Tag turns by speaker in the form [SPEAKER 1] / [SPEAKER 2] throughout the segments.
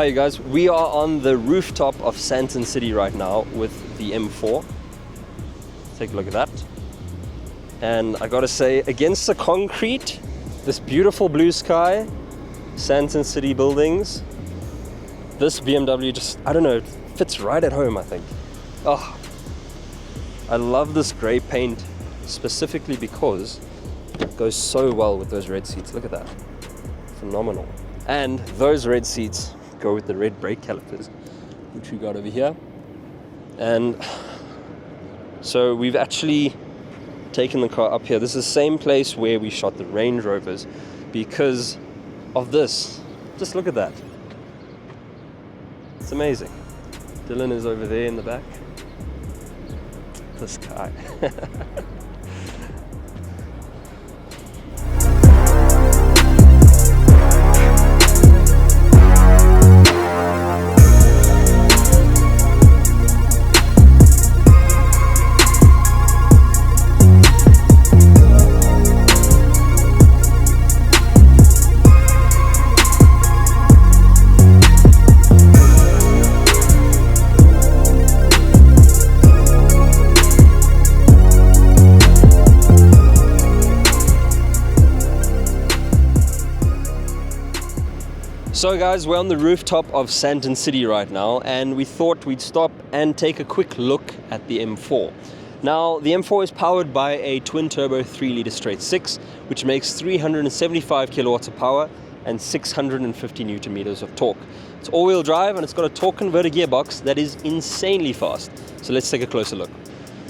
[SPEAKER 1] Hi you guys, we are on the rooftop of Sandton City right now with the M4. Take a look at that. And I gotta say, against the concrete, this beautiful blue sky, Sandton City buildings, this BMW just, I don't know, it fits right at home, I think. Oh, I love this grey paint specifically because it goes so well with those red seats. Look at that, phenomenal. And those red seats go with the red brake calipers, which we got over here. And so we've actually taken the car up here. This is the same place where we shot the Range Rovers because of this. Just look at that. It's amazing. Dylan is over there in the back. This guy. So guys, we're on the rooftop of Sandton City right now, and we thought we'd stop and take a quick look at the M4. Now, the M4 is powered by a twin-turbo 3-litre straight 6, which makes 375 kilowatts of power and 650 newton meters of torque. It's all-wheel drive, and it's got a torque converter gearbox that is insanely fast. So let's take a closer look.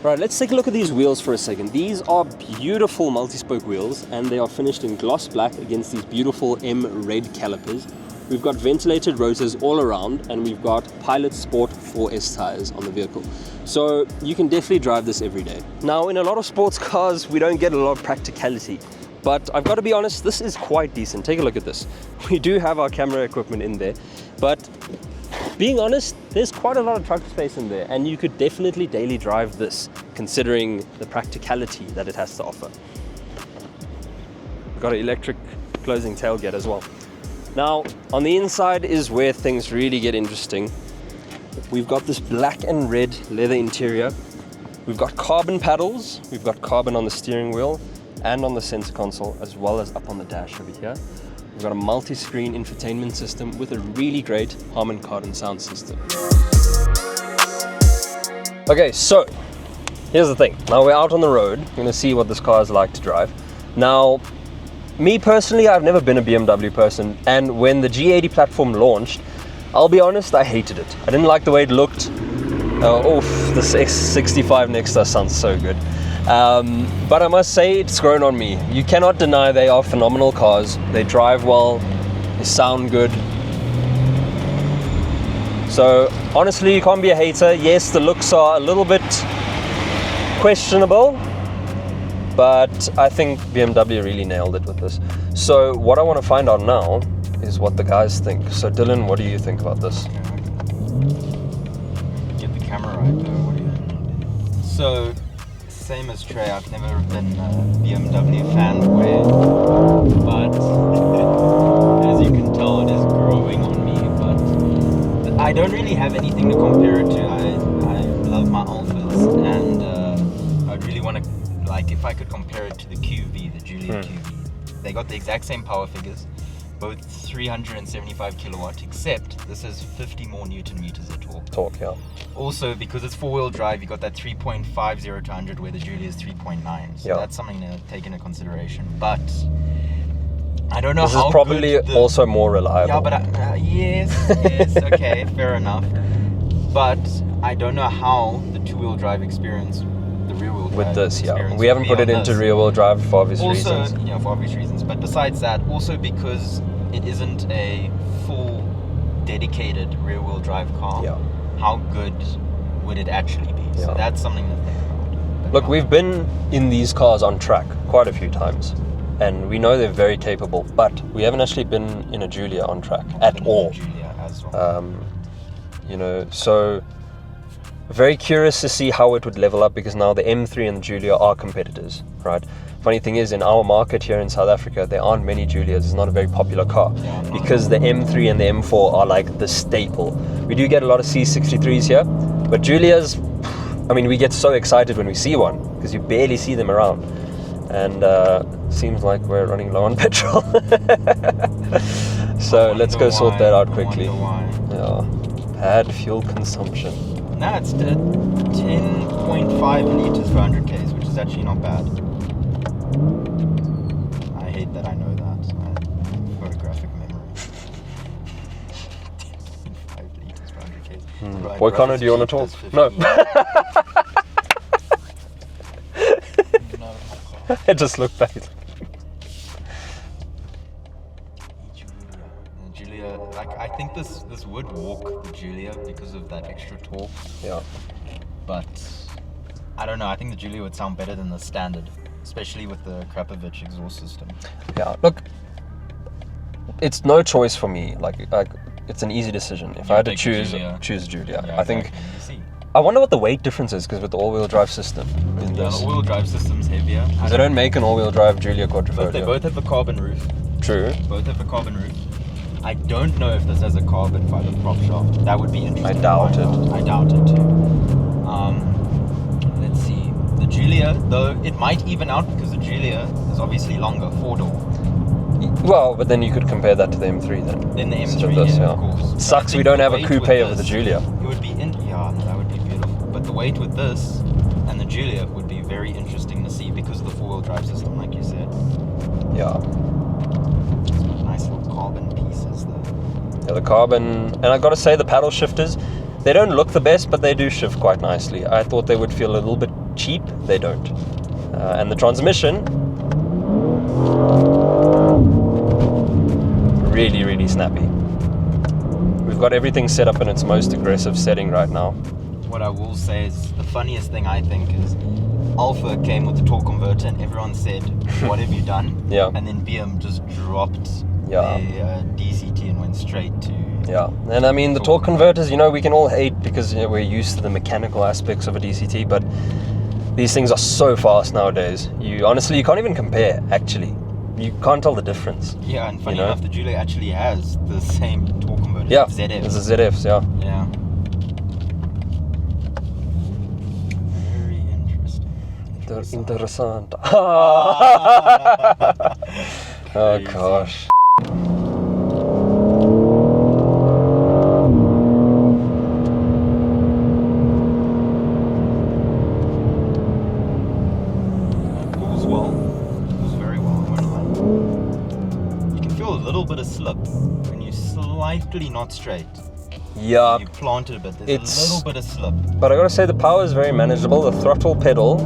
[SPEAKER 1] Right, let's take a look at these wheels for a second. These are beautiful multi-spoke wheels, and they are finished in gloss black against these beautiful M red calipers. We've got ventilated rotors all around, and we've got Pilot Sport 4S tires on the vehicle. So you can definitely drive this every day. Now, in a lot of sports cars, we don't get a lot of practicality, but I've got to be honest, this is quite decent. Take a look at this. We do have our camera equipment in there, but being honest, there's quite a lot of trunk space in there, and you could definitely daily drive this, considering the practicality that it has to offer. We've got an electric closing tailgate as well. Now, on the inside is where things really get interesting. We've got this black and red leather interior. We've got carbon paddles. We've got carbon on the steering wheel and on the center console, as well as up on the dash over here. We've got a multi-screen infotainment system with a really great Harman Kardon sound system. Okay, so here's the thing. Now we're out on the road. We're gonna see what this car is like to drive. Now, me personally, I've never been a BMW person, and when the G80 platform launched, I'll be honest, I hated it. I didn't like the way it looked. This S65 next to us sounds so good. But I must say, it's grown on me. You cannot deny they are phenomenal cars. They drive well, they sound good. So honestly, you can't be a hater. Yes, the looks are a little bit questionable, but I think BMW really nailed it with this. So what I want to find out now is what the guys think. So Dylan, what do you think about this?
[SPEAKER 2] Get the camera right though, what do you? So, same as Trey, I've never been a BMW fanboy, but as you can tell, it is growing on me. But I don't really have anything to compare it to. I love my Alphas, and I'd really want to, like, if I could compare it to the QV, the Giulia QV, they got the exact same power figures, both 375 kilowatt, except this has 50 more newton meters of torque.
[SPEAKER 1] Yeah.
[SPEAKER 2] Also, because it's four-wheel drive, you got that 3.50 to 100, where the Giulia is 3.9. So that's something to take into consideration. But I don't know
[SPEAKER 1] how. This is probably also more reliable.
[SPEAKER 2] Yeah, but yes, okay, fair enough. But I don't know how the two-wheel drive experience, the rear-wheel drive
[SPEAKER 1] with this, we haven't put it into rear-wheel drive for obvious reasons.
[SPEAKER 2] Also, for obvious reasons. But besides that, also because it isn't a full dedicated rear-wheel drive car, how good would it actually be? So that's something to think about.
[SPEAKER 1] Look, we've been in these cars on track quite a few times, and we know they're very capable, but we haven't actually been in a Giulia on track at all.
[SPEAKER 2] Giulia as well.
[SPEAKER 1] So very curious to see how it would level up, because now the M3 and the Giulia are competitors, right? funny thing is, in our market here in South Africa, there aren't many Giulias. It's not a very popular car because the M3 and the M4 are like the staple. We do get a lot of C63s here, but Giulias, I mean, we get so excited when we see one because you barely see them around. And seems like we're running low on petrol. So let's go sort that out quickly. Yeah, bad fuel consumption.
[SPEAKER 2] Nah, it's 10.5 liters per 100 k's, which is actually not bad. I hate that I know that. I have photographic memory. 10.5 liters per 100 k's. Right,
[SPEAKER 1] Boy Connor, do you want to talk? No. It just looked bad.
[SPEAKER 2] Giulia, like I think this would walk the Giulia because of that extra torque.
[SPEAKER 1] Yeah.
[SPEAKER 2] But I don't know. I think the Giulia would sound better than the standard, especially with the Krapovich exhaust system.
[SPEAKER 1] Yeah. Look, it's no choice for me. Like it's an easy decision. If I had to choose Giulia.
[SPEAKER 2] Yeah,
[SPEAKER 1] I think. I wonder what the weight difference is because with the all-wheel drive system.
[SPEAKER 2] The all-wheel drive system's heavier.
[SPEAKER 1] They don't make an all-wheel drive Giulia Quadrifoglio.
[SPEAKER 2] But they both have the carbon roof.
[SPEAKER 1] True.
[SPEAKER 2] Both have the carbon roof. I don't know if this has a carbon fiber prop shaft. That would be interesting.
[SPEAKER 1] I doubt it.
[SPEAKER 2] I doubt it too. Let's see. The Giulia, though, it might even out because the Giulia is obviously longer, 4-door.
[SPEAKER 1] Well, but then you could compare that to the M3 then.
[SPEAKER 2] Then the M3, of course.
[SPEAKER 1] Sucks we don't have a coupe with the Giulia.
[SPEAKER 2] It would be that would be beautiful. But the weight with this and the Giulia would be very interesting to see because of the 4-wheel drive system, like you said.
[SPEAKER 1] Yeah.
[SPEAKER 2] Nice little carbon pieces there.
[SPEAKER 1] Yeah, the carbon, and I gotta say the paddle shifters, they don't look the best, but they do shift quite nicely. I thought they would feel a little bit cheap. They don't. And the transmission, really, really snappy. We've got everything set up in its most aggressive setting right now.
[SPEAKER 2] What I will say is the funniest thing I think is Alpha came with the torque converter and everyone said, what have you done?
[SPEAKER 1] Yeah.
[SPEAKER 2] And then BM just dropped
[SPEAKER 1] Yeah.
[SPEAKER 2] the DCT and went straight to...
[SPEAKER 1] Yeah, and I mean the torque converters, we can all hate because we're used to the mechanical aspects of a DCT, but these things are so fast nowadays. You can't even compare, actually. You can't tell the difference.
[SPEAKER 2] Yeah, and funny enough, the Giulia actually has the same torque converter.
[SPEAKER 1] Yeah,
[SPEAKER 2] ZF.
[SPEAKER 1] it's the ZFs, yeah.
[SPEAKER 2] Yeah. Very interesting.
[SPEAKER 1] Interessant. Oh gosh.
[SPEAKER 2] Slip when you slightly not straight.
[SPEAKER 1] Yeah,
[SPEAKER 2] you planted a bit. There's a little bit of slip.
[SPEAKER 1] But I gotta say the power is very manageable. The throttle pedal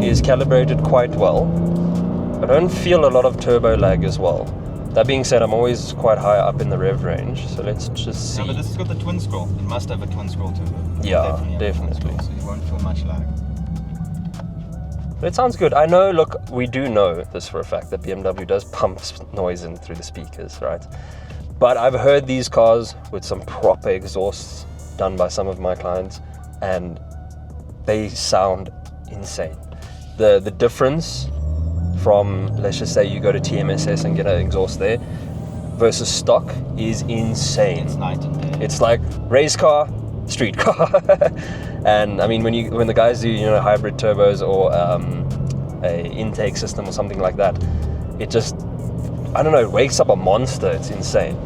[SPEAKER 1] is calibrated quite well. I don't feel a lot of turbo lag as well. That being said, I'm always quite high up in the rev range, so let's just see.
[SPEAKER 2] No, but this has got the twin scroll. It must have a twin scroll turbo.
[SPEAKER 1] Yeah, definitely.
[SPEAKER 2] So you won't feel much lag.
[SPEAKER 1] But it sounds good. I know, look, we do know this for a fact that BMW does pump noise in through the speakers, right? But I've heard these cars with some proper exhausts done by some of my clients, and they sound insane. The difference from, let's just say you go to TMSS and get an exhaust there, versus stock is insane.
[SPEAKER 2] It's night and day.
[SPEAKER 1] It's like race car, street car. And I mean, when the guys do hybrid turbos or a intake system or something like that, it just, I don't know, it wakes up a monster. It's insane.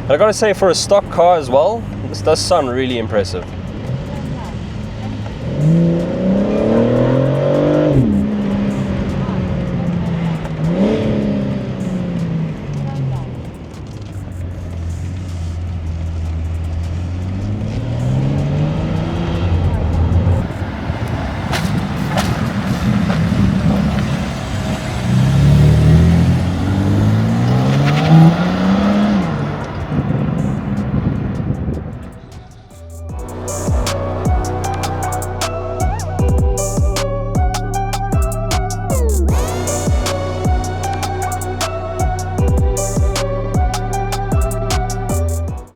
[SPEAKER 1] And I gotta say, for a stock car as well, this does sound really impressive.